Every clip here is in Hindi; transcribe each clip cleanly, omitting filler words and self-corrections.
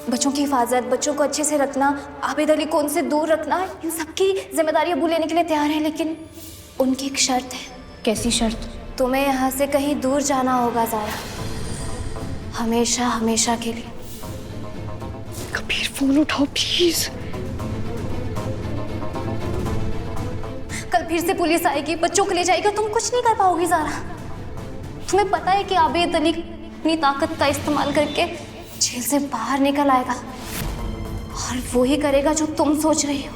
बच्चों की हिफाजत, बच्चों को अच्छे से रखना, आबिद अली को उनसे दूर रखना, इन सबकी जिम्मेदारी अबू लेने के लिए तैयार है, लेकिन उनकी एक शर्त है। कैसी शर्त? तुम्हें यहाँ से कहीं दूर जाना होगा ज़ारा, हमेशा हमेशा के लिए। कबीर फोन उठाओ प्लीज। कल फिर से पुलिस आएगी, बच्चों को ले जाएगी, तुम कुछ नहीं कर पाओगी ज़ारा। तुम्हें पता है कि आबिद अली अपनी ताकत का इस्तेमाल करके जेल से बाहर निकल आएगा, और वो ही करेगा जो तुम सोच रही हो।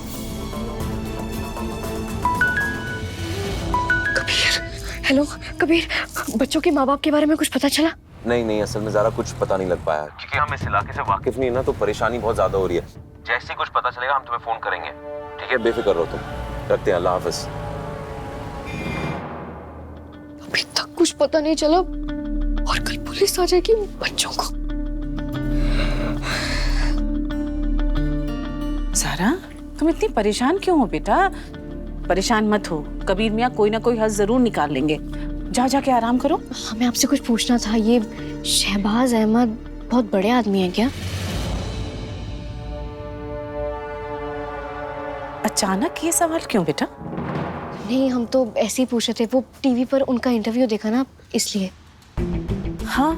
कबीर, हेलो कबीर, बच्चों के माँ बाप के बारे में कुछ पता चला? नहीं, असल में ज़रा कुछ पता नहीं लग पाया, क्योंकि हम इस इलाके से वाकिफ नहीं है ना, तो परेशानी बहुत ज्यादा हो रही है। जैसे ही कुछ पता चलेगा हम तुम्हें फोन करेंगे, ठीक है? बेफिक्र रहो तुम। रखते हैं, अल्लाह हाफिज। अभी तक कुछ पता नहीं चला और कल पुलिस आ जाएगी बच्चों को। ज़ारा, तुम इतनी परेशान क्यों हो बेटा? परेशान मत हो, कबीर मियाँ कोई ना कोई हल जरूर निकाल लेंगे। जाके आराम करो। हमें आपसे कुछ पूछना था, ये शहबाज अहमद बहुत बड़े आदमी हैं क्या? अचानक ये सवाल क्यों बेटा? नहीं, हम तो ऐसे ही पूछ रहे थे, वो टीवी पर उनका इंटरव्यू देखा ना, इसलिए। हाँ,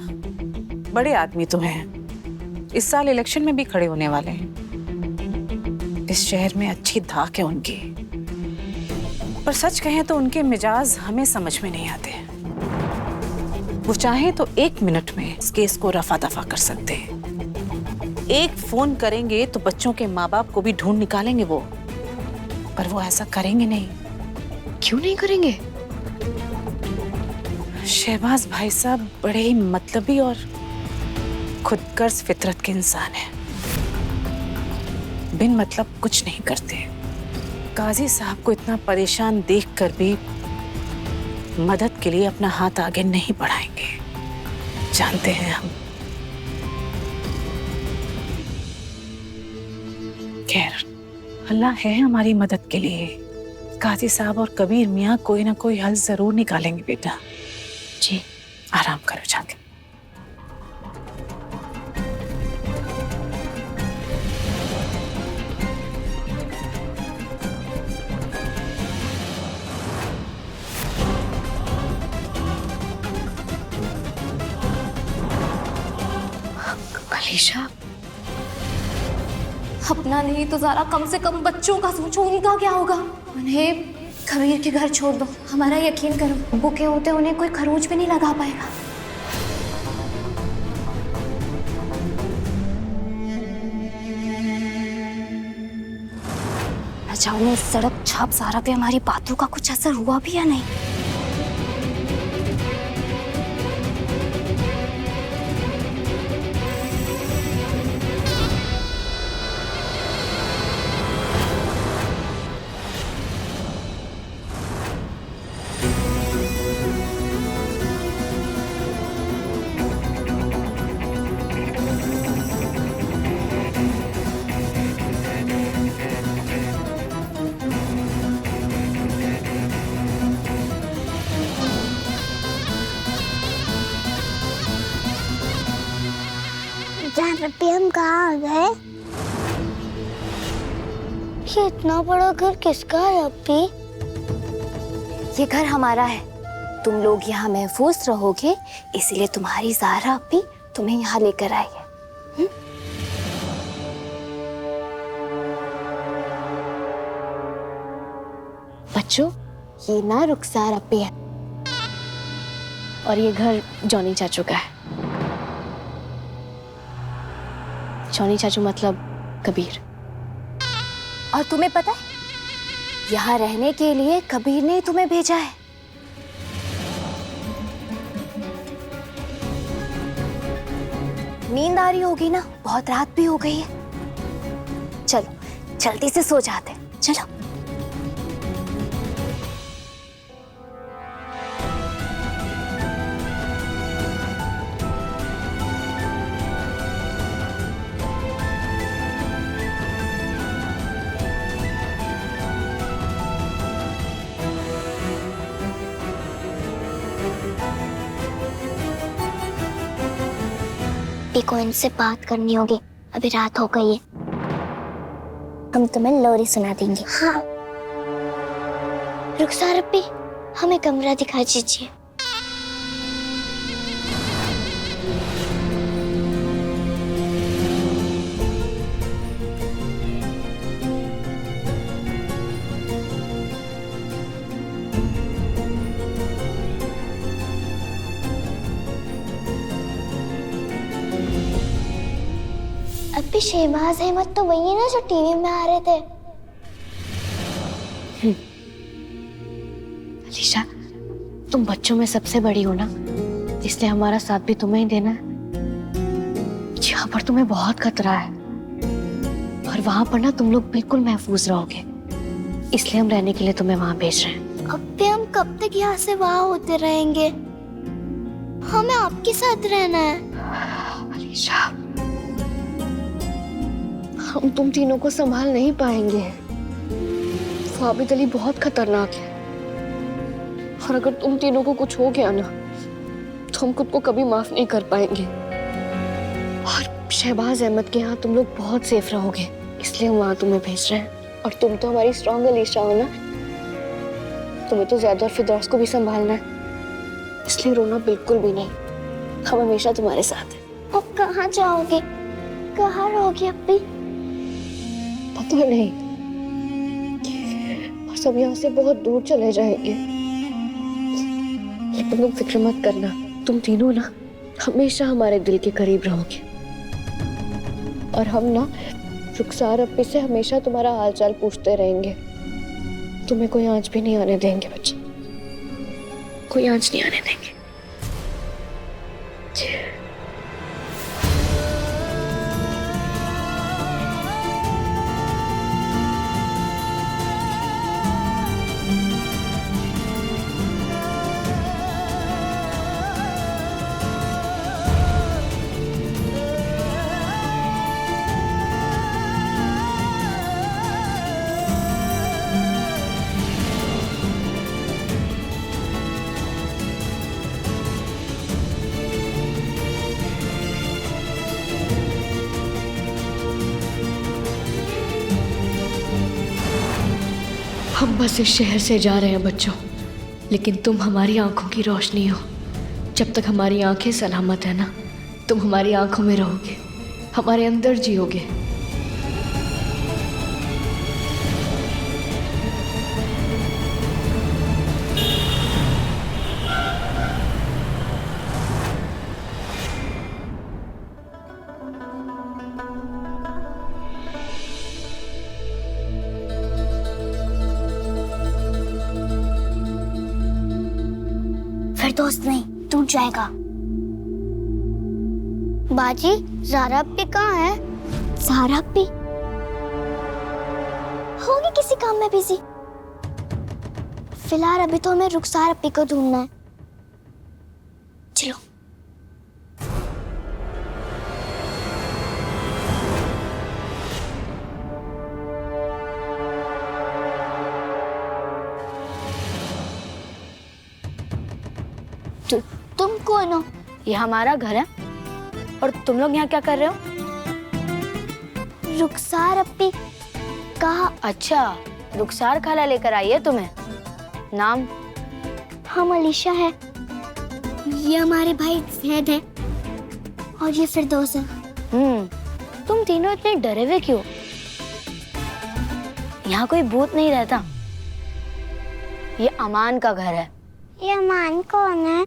बड़े आदमी तो हैं, इस साल इलेक्शन में भी खड़े होने वाले हैं। इस शहर में अच्छी धाक है उनकी, पर सच कहें तो उनके मिजाज हमें समझ में नहीं आते। वो चाहे तो 1 मिनट में इस केस को रफा दफा कर सकते हैं। एक फोन करेंगे तो बच्चों के माँ बाप को भी ढूंढ निकालेंगे वो, पर वो ऐसा करेंगे नहीं। क्यों नहीं करेंगे? शहबाज भाई साहब बड़े ही मतलबी और खुदगर्ज फितरत के इंसान हैं। बिन मतलब कुछ नहीं करते। काजी साहब को इतना परेशान देखकर भी मदद के लिए अपना हाथ आगे नहीं बढ़ाएंगे, जानते हैं हम। खैर, अल्लाह है हमारी मदद के लिए। काजी साहब और कबीर मियाँ कोई ना कोई हल जरूर निकालेंगे बेटा। जी, आराम करो जाके। अलीशा, अपना नहीं तो ज़ारा कम से कम बच्चों का सोचो, उनका क्या होगा? उन्हें कबीर के घर छोड़ दो, हमारा यकीन करो, भूखे होते उन्हें कोई खरोच भी नहीं लगा पाएगा। न जाने इस सड़क छाप ज़ारा पे हमारी बातों का कुछ असर हुआ भी या नहीं। जान रब्बी, हम कहाँ आ गए? ये इतना बड़ा घर किसका है रब्बी? ये घर हमारा है, तुम लोग यहाँ महफूज रहोगे, इसलिए तुम्हारी ज़ारा अप्पी तुम्हें यहाँ लेकर आई है। बच्चों, ये ना रुखसार अप्पी है, और ये घर जॉनी चाचू का है। जॉनी चाचू मतलब कबीर। और तुम्हें पता है, यहाँ रहने के लिए कबीर ने तुम्हें भेजा है। नींद आ रही होगी ना, बहुत रात भी हो गई है। चलो जल्दी से सो जाते हैं, चलो। को इनसे बात करनी होगी, अभी रात हो गई है, हम तुम्हें लोरी सुना देंगे। हाँ। रुखसार अप्पी, हमें कमरा दिखा दीजिए। अभी शहबाज अहमद तो वही है ना जो टीवी में आ रहे थे। अलीशा, तुम बच्चों में सबसे बड़ी हो ना, इसलिए हमारा साथ भी तुम्हें ही देना है। यहाँ पर तुम्हें बहुत खतरा है और वहां पर ना तुम लोग बिल्कुल महफूज रहोगे, इसलिए हम रहने के लिए तुम्हें वहां भेज रहे हैं। अभी हम कब तक यहाँ से वहां होते रहेंगे? हमें आपके साथ रहना है। अलीशा, हम तुम तीनों को संभाल नहीं पाएंगे। वो आबिद अली बहुत खतरनाक है और अगर तुम तीनों को कुछ हो गया ना तो हम खुद को कभी माफ नहीं कर पाएंगे। और शहबाज अहमद के यहाँ तुम लोग बहुत सेफ रहोगे, इसलिए हम वहां तुम्हें भेज रहे हैं। और तुम तो हमारी स्ट्रॉन्ग अलीशा हो ना, तुम्हें तो ज़ैद और फिरदौस को भी संभालना है, इसलिए रोना बिल्कुल भी नहीं। हम हमेशा तुम्हारे साथ हैं। अब कहाँ जाओगे? कहाँ रहोगे अप्पी? पता नहीं, बस हम यहाँ से बहुत दूर चले जाएंगे। लेकिन तुम फिक्र मत करना, तुम तीनों ना हमेशा हमारे दिल के करीब रहोगे। और हम ना रुखसार अप्पी से हमेशा तुम्हारा हालचाल पूछते रहेंगे। तुम्हें कोई आंच भी नहीं आने देंगे बच्चे, कोई आंच नहीं आने देंगे। हम बस इस शहर से जा रहे हैं बच्चों, लेकिन तुम हमारी आंखों की रोशनी हो। जब तक हमारी आंखें सलामत है ना, तुम हमारी आंखों में रहोगे, हमारे अंदर जियोगे। फिरदौस नहीं, टूट जाएगा। बाजी, ज़ारा अप्पी कहाँ है? ज़ारा अप्पी होगी किसी काम में बिजी। फिलहाल अभी तो हमें रुखसार अप्पी को ढूंढना है। चलो। तुम कौन हो? ये हमारा घर है और तुम लोग यहाँ क्या कर रहे हो? रुखसार अप्पी कहा। अच्छा, रुखसार खाला लेकर आई है तुम्हें। नाम? हम अलीशा है, ये हमारे भाई ज़ैद है और ये फिरदौस है। तुम तीनों इतने डरे हुए क्यों? यहाँ कोई भूत नहीं रहता, ये अमान का घर है। ये अमान कौन है?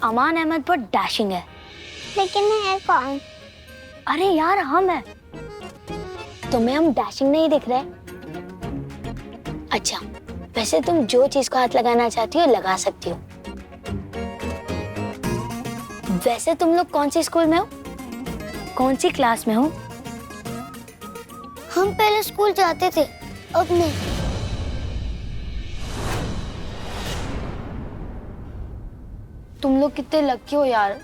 अमान अहमद बहुत डैशिंग है। लेकिन है कौन? अरे यार, हम है। तुम्हें हम डैशिंग नहीं दिख रहे? अच्छा, वैसे तुम जो चीज को हाथ लगाना चाहती हो लगा सकती हो। वैसे तुम लोग कौन सी स्कूल में हो? कौन सी क्लास में हो? हम पहले स्कूल जाते थे, अब नहीं। तुम लोग कितने लकी हो यार,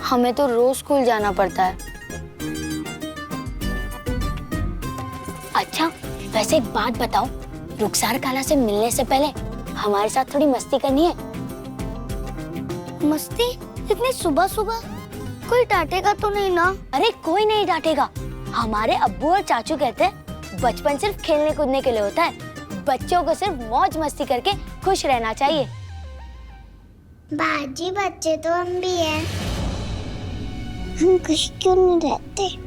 हमें तो रोज स्कूल जाना पड़ता है। अच्छा, वैसे एक बात बताओ, रुखसार खाला से मिलने से पहले हमारे साथ थोड़ी मस्ती करनी है। मस्ती? इतनी सुबह सुबह? कोई डांटेगा तो नहीं ना? अरे कोई नहीं डांटेगा। हमारे अब्बू और चाचू कहते हैं बचपन सिर्फ खेलने कूदने के लिए होता है, बच्चों को सिर्फ मौज मस्ती करके खुश रहना चाहिए। बाजी बच्चे तो हम भी हैं, हम खुश क्यों नहीं रहते?